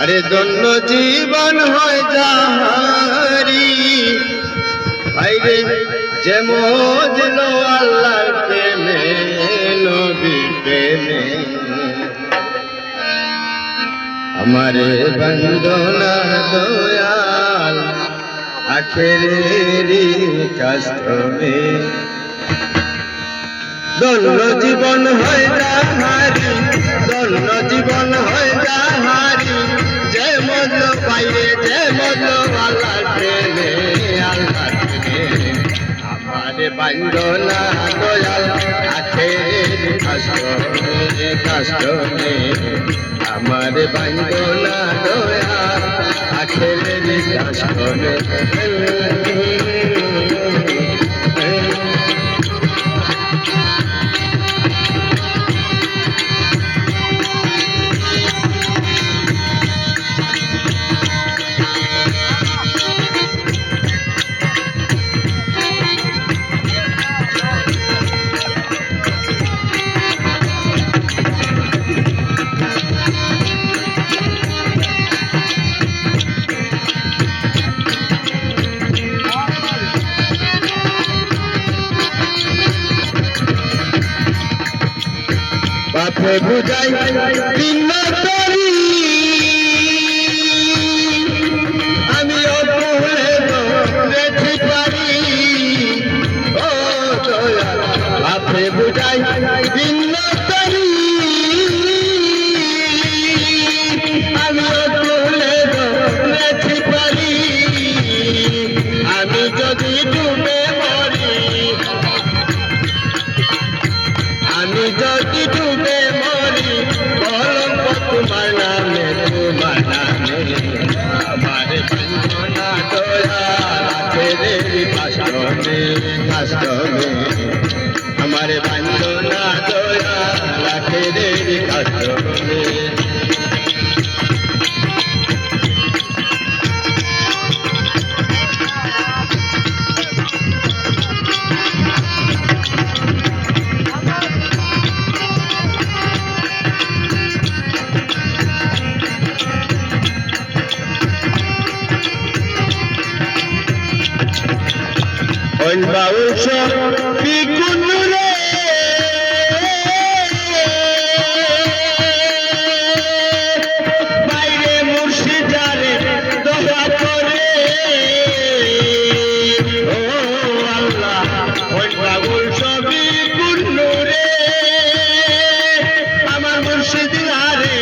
আরে ধন্য জীবন হয় যাহারি ভাইরে যে মজলো আল্লাহর প্রেমে নবী প্রেমে আমারে বন্দনা দয়াল আখেরেরি কষ্টমে ধন্য জীবন হয় যাহারি ধন্য জীবন হয় যাহারি যে মজলো পাইরে যে মজলো আল্লাহর প্রেমে আল্লাহর প্রেমে আমারে বন্দনা দয়াল আখেরের কষ্টমে কষ্টমে আমারে বন্দনা দয়াল আখেরের কষ্টমে বাপে বুঝাই ভিন্ন করি আমিও ভুলে রেখে পারি ও দয়াল বাপে বুঝাই ভিন্ন করি আমিও ভুলে রেখে পারি আমি যদি ডুবে মরি আমি যদি ডুবে মরি কলঙ্ক তোমার নামে আমার বন্দনা দয়াল আখেরের কষ্টমে কষ্টমে আমার বন্দনা দয়াল আখেরের কষ্টমে ওই বাউশ বিকুন রে বাইরে মুর্শিদারে দোয়া করে ও আল্লাহ ওই বাউশ বিকুন রে আমার মুর্শিদারে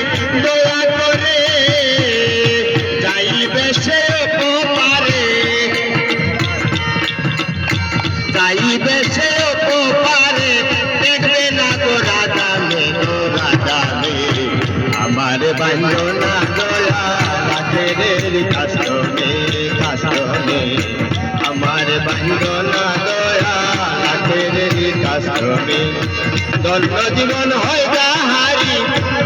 দোয়া করে যাইবে সে পারে যাইবে সে পারে দেখবে না তো রাজা মে আমার বন্দনা দয়াল আখেরের কষ্টমে কষ্টমে আমার বন্দনা দয়াল আখেরের কষ্টমে ধন্য জীবন হয় যাহারি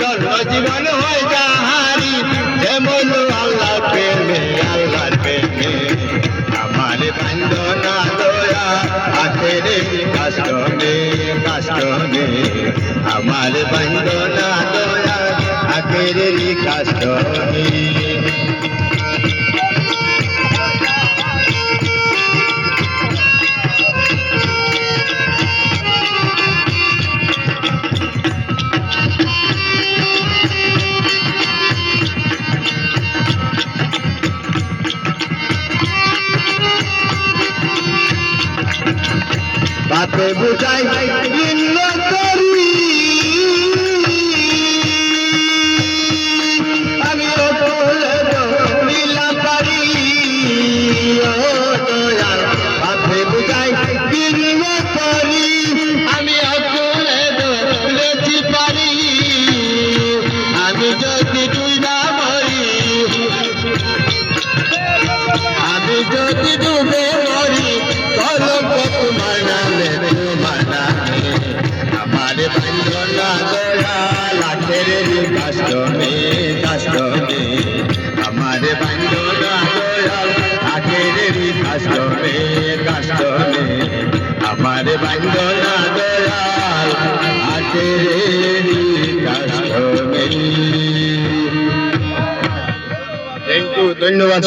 ধন্য জীবন হয় যাহারি যেমন আল্লাহ প্রেমে আল্লাহর প্রেমে আমার বন্দনা দয়াল আখেরের কষ্টমে কষ্টমে আমার বন্দনা দয়াল আখেরের কষ্টমে বাপে বুঝাই ভিন্ন করি আমি লীলা পারি ও দয়াল বাপে বুঝাই ভিন্ন করি আমি লেছি পারি আমি যদি ডুবা মরি আমি যদি ডুবে মরি কলঙ্ক তোমার নামে আমার বন্দনা দয়াল আখেরের কষ্টমে কষ্টমে আমার বন্দনা দয়াল আখেরের কষ্টমে কষ্টমে আমার বন্দনা দয়াল আখেরের কষ্টমে ধন্যবাদ